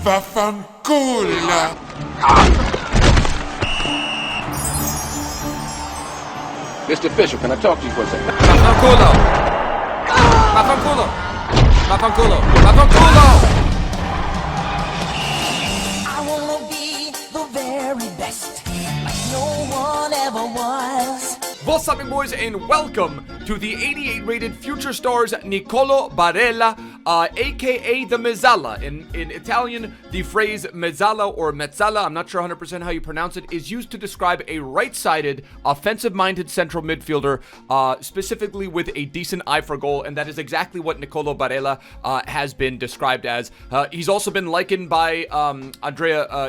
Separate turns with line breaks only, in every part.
Vaffanculo!
Mr. Fisher, can I talk to you for a second?
Vaffanculo! Vaffanculo! Vaffanculo! Vaffanculo!
I wanna be the very best, like no one ever was.
What's up, boys, and welcome to the 88 rated Future Stars Nicolo Barella, aka the Mezzala. In Italian, the phrase mezzala or mezzala, I'm not sure 100% how you pronounce it, is used to describe a right-sided, offensive-minded central midfielder, specifically with a decent eye for goal, and that is exactly what Nicolo Barella has been described as. He's also been likened by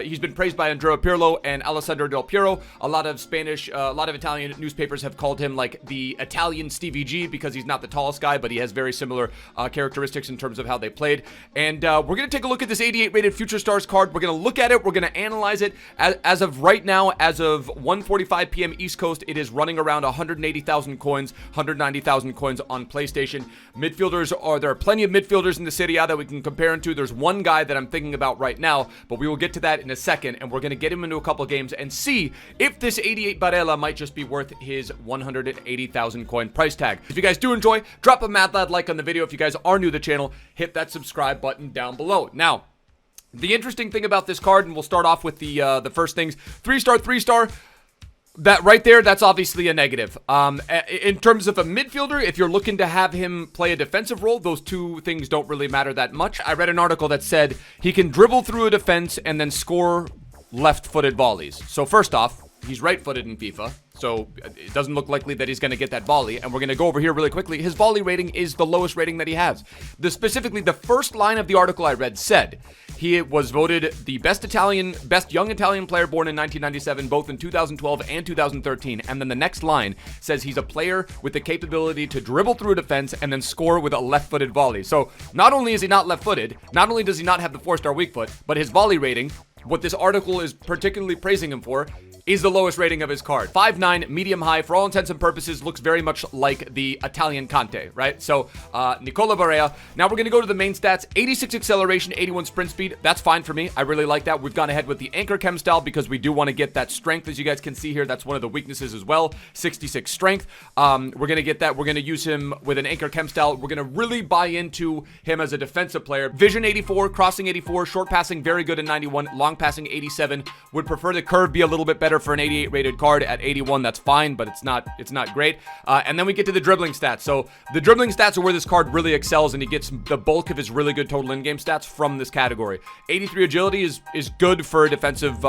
he's been praised by Andrea Pirlo and Alessandro Del Piero. A lot of Italian newspapers have called him like the Italian Stevie G because he's not the tallest guy, but he has very similar characteristics in terms of how they played. And we're going to take a look at this 88 rated Future Stars card. We're going to look at it. We're going to analyze it. As of right now, as of 1:45 p.m. East Coast, it is running around 180,000 coins, 190,000 coins on PlayStation. There are plenty of midfielders in the Serie A that we can compare him to. There's one guy that I'm thinking about right now, but we will get to that in a second, and we're going to get him into a couple games and see if this 88 Barella might just be worth his 180,000 coin price tag. If you guys do enjoy, drop a mad lad like on the video. If you guys are new to the channel, hit that subscribe button down below. Now, the interesting thing about this card, and we'll start off with the first things, 3-star, that right there, that's obviously a negative. In terms of a midfielder, if you're looking to have him play a defensive role, those two things don't really matter that much. I read an article that said he can dribble through a defense and then score left-footed volleys. So first off, he's right-footed in FIFA, so it doesn't look likely that he's going to get that volley. And we're going to go over here really quickly. His volley rating is the lowest rating that he has. Specifically, the first line of the article I read said he was voted the best young Italian player born in 1997, both in 2012 and 2013. And then the next line says he's a player with the capability to dribble through a defense and then score with a left-footed volley. So not only is he not left-footed, not only does he not have the 4-star weak foot, but his volley rating, what this article is particularly praising him for, is the lowest rating of his card. 5'9", medium high, for all intents and purposes, looks very much like the Italian Kante, right? So, Nicolo Barella. Now we're going to go to the main stats. 86 acceleration, 81 sprint speed. That's fine for me. I really like that. We've gone ahead with the anchor chem style because we do want to get that strength. As you guys can see here, that's one of the weaknesses as well. 66 strength. We're going to get that. We're going to use him with an anchor chem style. We're going to really buy into him as a defensive player. Vision 84, crossing 84, short passing very good in 91, long passing 87. Would prefer the curve be a little bit better for an 88 rated card. At 81, that's fine, but it's not great. And then we get to the dribbling stats. So the dribbling stats are where this card really excels, and he gets the bulk of his really good total in-game stats from this category. 83 agility is good for a defensive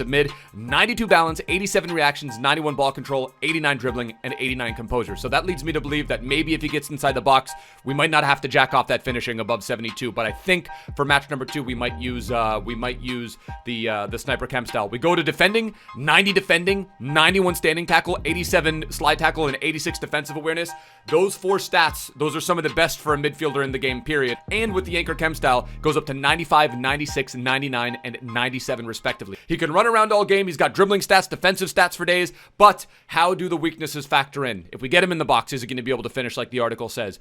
mid. 92 balance, 87 reactions, 91 ball control, 89 dribbling, and 89 composure. So that leads me to believe that maybe if he gets inside the box, we might not have to jack off that finishing above 72. But I think for match number 2, we might use the sniper chem style. We go to defending. 90 defending, 91 standing tackle, 87 slide tackle, and 86 defensive awareness. Those 4 stats, those are some of the best for a midfielder in the game, period. And with the anchor chem style, goes up to 95, 96, 99, and 97 respectively. He can run around all game. He's got dribbling stats, defensive stats for days, but how do the weaknesses factor in? If we get him in the box, is he going to be able to finish like the article says?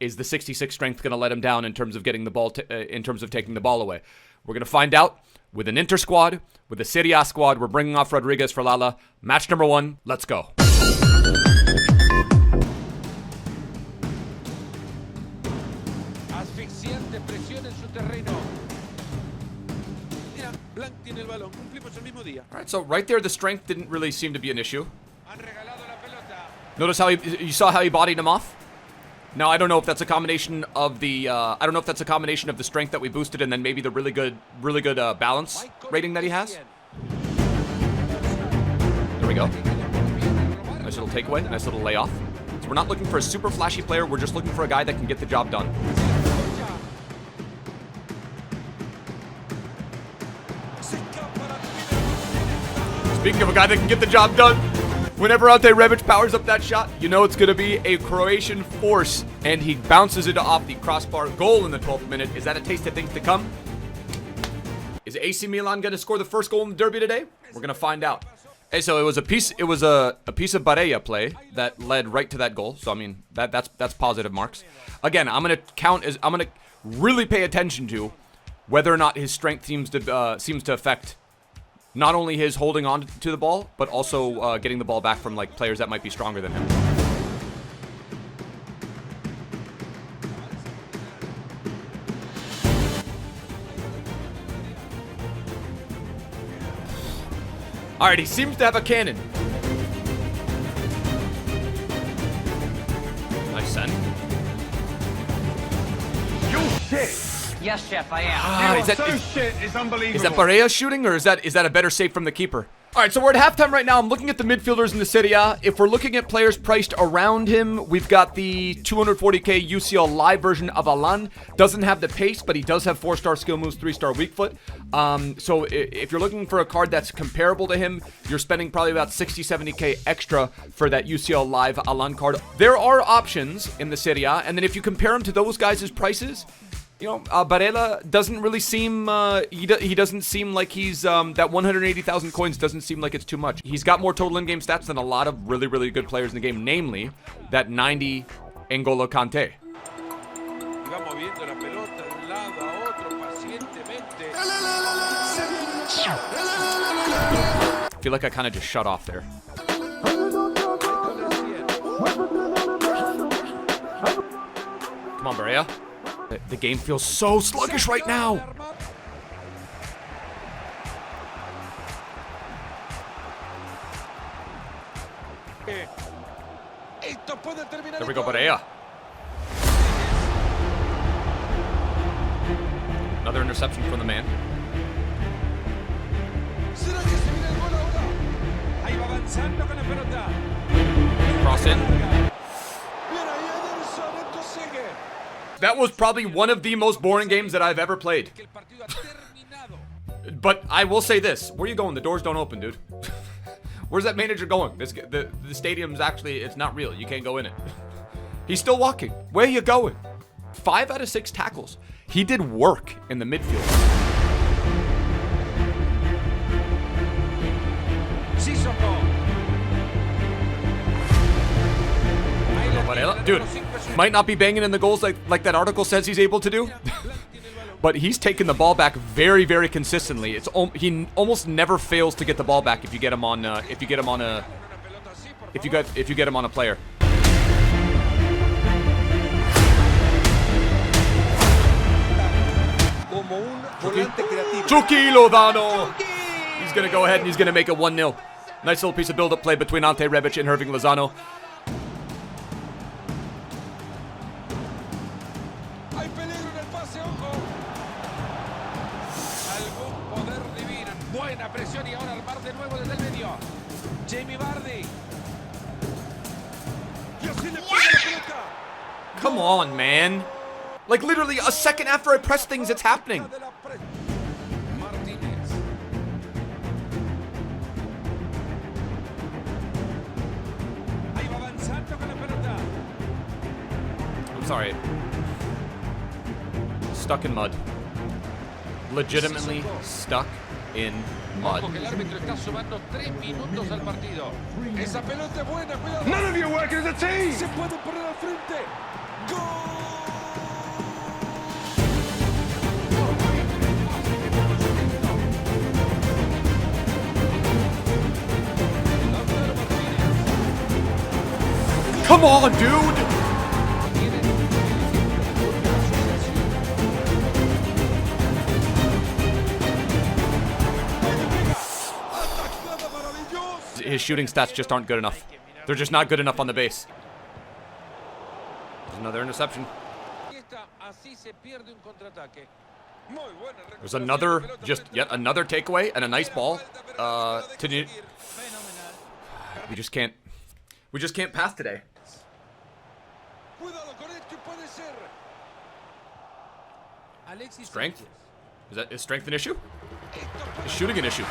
Is the 66 strength going to let him down in terms of getting the ball, in terms of taking the ball away? We're going to find out with an Inter squad, with a Serie A squad. We're bringing off Rodriguez for Lala. Match number 1, let's go. All right, so right there, the strength didn't really seem to be an issue. Notice how you saw how he bodied him off? Now, I don't know if that's a combination of the strength that we boosted and then maybe the really good balance rating that he has. There we go. Nice little takeaway, nice little layoff. So we're not looking for a super flashy player. We're just looking for a guy that can get the job done. Speaking of a guy that can get the job done, whenever Ante Rebic powers up that shot, you know it's going to be a Croatian force, and he bounces it off the crossbar. Goal in the 12th minute. Is that a taste of things to come? Is AC Milan going to score the first goal in the derby today? We're going to find out. Hey, so it was a piece of Barella play that led right to that goal. So I mean, that's positive marks. Again, I'm going to really pay attention to whether or not his strength seems to affect not only his holding on to the ball, but also getting the ball back from like players that might be stronger than him. Alright, he seems to have a cannon. Nice send.
You shit!
Yes, Chef, I am.
Is unbelievable.
Is that BARELLA shooting, or is that a better save from the keeper? All right, so we're at halftime right now. I'm looking at the midfielders in the Serie A. If we're looking at players priced around him, we've got the 240k UCL live version of Alan. Doesn't have the pace, but he does have 4-star skill moves, 3-star weak foot. So if you're looking for a card that's comparable to him, you're spending probably about 60, 70k extra for that UCL live Alan card. There are options in the Serie A, and then if you compare him to those guys' prices, you know, BARELLA doesn't really seem, he doesn't seem like he's, that 180,000 coins doesn't seem like it's too much. He's got more total in-game stats than a lot of really, really good players in the game, namely that 90 N'Golo KANTE. I feel like I kind of just shut off there. Come on, BARELLA. The game feels so sluggish right now. There we go, BARELLA. Another interception from the man. Cross in. That was probably one of the most boring games that I've ever played. But I will say this. Where are you going? The doors don't open, dude. Where's that manager going? The stadium's actually, it's not real. You can't go in it. He's still walking. Where are you going? 5 out of 6 tackles. He did work in the midfield. Dude, might not be banging in the goals like that article says he's able to do, but he's taken the ball back very, very consistently. He almost never fails to get the ball back if you get him on a player. Chucky Lozano. He's gonna go ahead and he's gonna make it 1-0. Nice little piece of build-up play between Ante Rebic and Hirving Lozano. Come on, man. Like, literally a second after I press things, it's happening. I'm sorry. Stuck in mud. Legitimately stuck in mud.
None of you working as a team!
Come on, dude! His shooting stats just aren't good enough. They're just not good enough on the base. There's another interception. There's another, yet another takeaway and a nice ball. We just can't pass today. Strength? Is strength an issue? Is shooting an issue?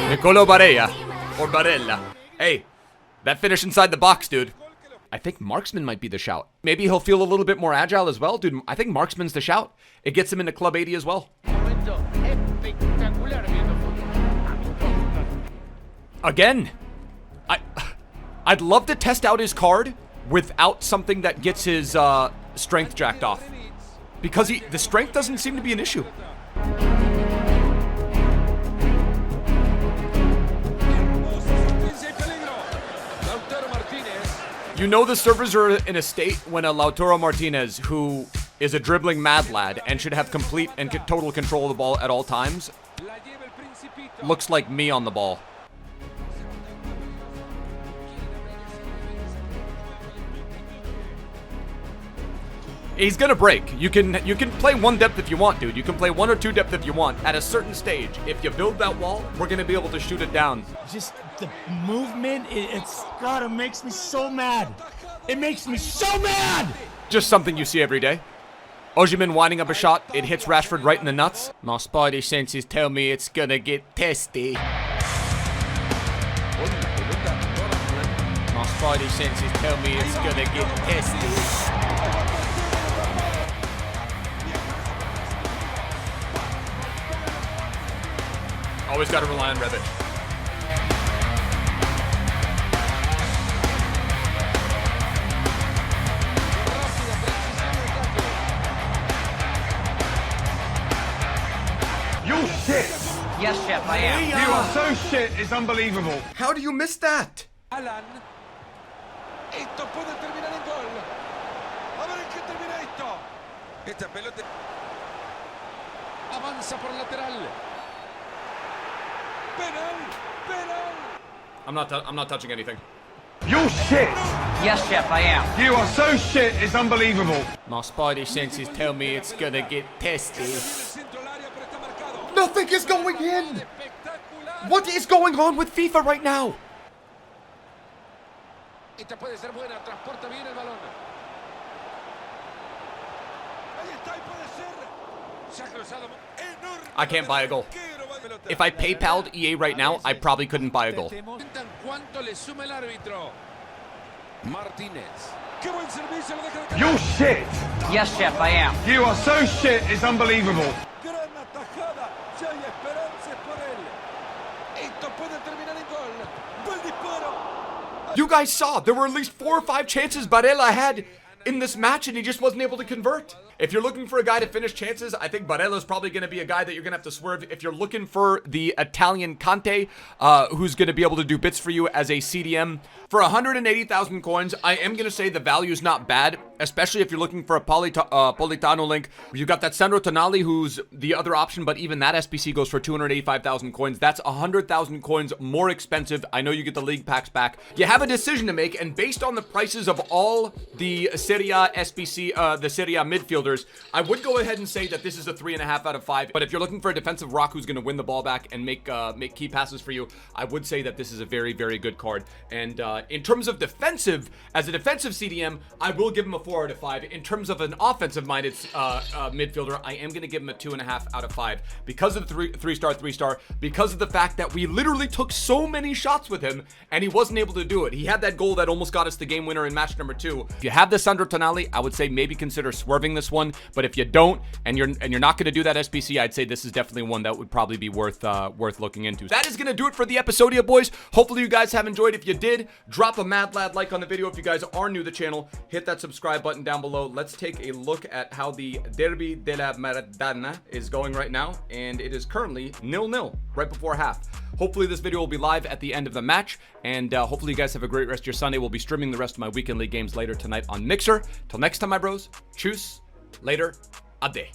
Nicolo BARELLA, or BARELLA. Hey, that finish inside the box, dude. I think marksman might be the shout. Maybe he'll feel a little bit more agile as well, dude. I think marksman's the shout. It gets him into Club 80 as well. Again, I'd love to test out his card without something that gets his strength jacked off. Because the strength doesn't seem to be an issue. You know the servers are in a state when a Lautaro Martinez, who is a dribbling mad lad and should have complete and total control of the ball at all times, looks like me on the ball. He's gonna break. You can play one depth if you want, dude. You can play 1 or 2 depth if you want. At a certain stage, if you build that wall, we're gonna be able to shoot it down.
Just the movement, God, it makes me so mad. It makes me so mad!
Just something you see every day. Osimhen winding up a shot. It hits Rashford right in the nuts. My spidey senses tell me it's gonna get testy. My spidey senses tell me it's gonna get testy. Always got to rely on Rebic.
You shit!
Yes, Chef, I am.
You are so shit, it's unbelievable.
How do you miss that?
Alan. Esto puede terminar en gol. A ver en qué termina esto. Esta pelota avanza por el lateral. Penal. Penal.
I'm not touching anything.
You shit!
Yes, Chef, I am.
You are so shit, it's unbelievable.
My spidey senses tell me it's gonna get testy.
Centro al área, pero está marcado.
Nothing is going in. What is going on with FIFA right now?
Esta puede ser buena, transporta bien el balón. Ahí está, y puede ser. Se ha cruzado enorme.
I can't buy a goal. If I PayPal'd EA right now, I probably couldn't buy a goal.
¿Cuánto le suma el árbitro? Martínez. Qué buen servicio, lo deja de
You shit!
Yes, Chef, I am.
You are so shit, it's unbelievable.
gran atajada. Ya hay esperanzas por él. Esto puede terminar en gol. Buen disparo.
You guys saw there were at least 4 or 5 chances Barella had in this match, and he just wasn't able to convert. If you're looking for a guy to finish chances, I think Barella is probably going to be a guy that you're going to have to swerve. If you're looking for the Italian Kante, who's going to be able to do bits for you as a CDM, for 180,000 coins, I am going to say the value is not bad, especially if you're looking for a Politano link. You got that Sandro Tonali, who's the other option, but even that SBC goes for 285,000 coins. That's 100,000 coins more expensive. I know you get the league packs back. You have a decision to make, and based on the prices of all the Serie A SBC, the Serie A midfielders, I would go ahead and say that this is a 3.5 out of 5. But if you're looking for a defensive rock who's going to win the ball back and make key passes for you, I would say that this is a very, very good card. And in terms of defensive, as a defensive CDM, I will give him a 4 out of 5. In terms of an offensive-minded midfielder, I am going to give him a 2.5 out of 5 because of the 3-star, because of the fact that we literally took so many shots with him and he wasn't able to do it. He had that goal that almost got us the game winner in match number 2. If you have the Sandro Tonali, I would say maybe consider swerving this one. But if you don't, and you're not going to do that SBC, I'd say this is definitely one that would probably be worth looking into. That is going to do it for the episode here, boys. Hopefully you guys have enjoyed. If you did, drop a mad lad like on the video. If you guys are new to the channel, hit that subscribe button down below. Let's take a look at how the Derby della Maradona is going right now, and it is currently 0-0 right before half. Hopefully this video will be live at the end of the match, and hopefully you guys have a great rest of your Sunday. We'll be streaming the rest of my weekend league games later tonight on Mixer. Till next time, my bros. Tschüss. Later. Ade.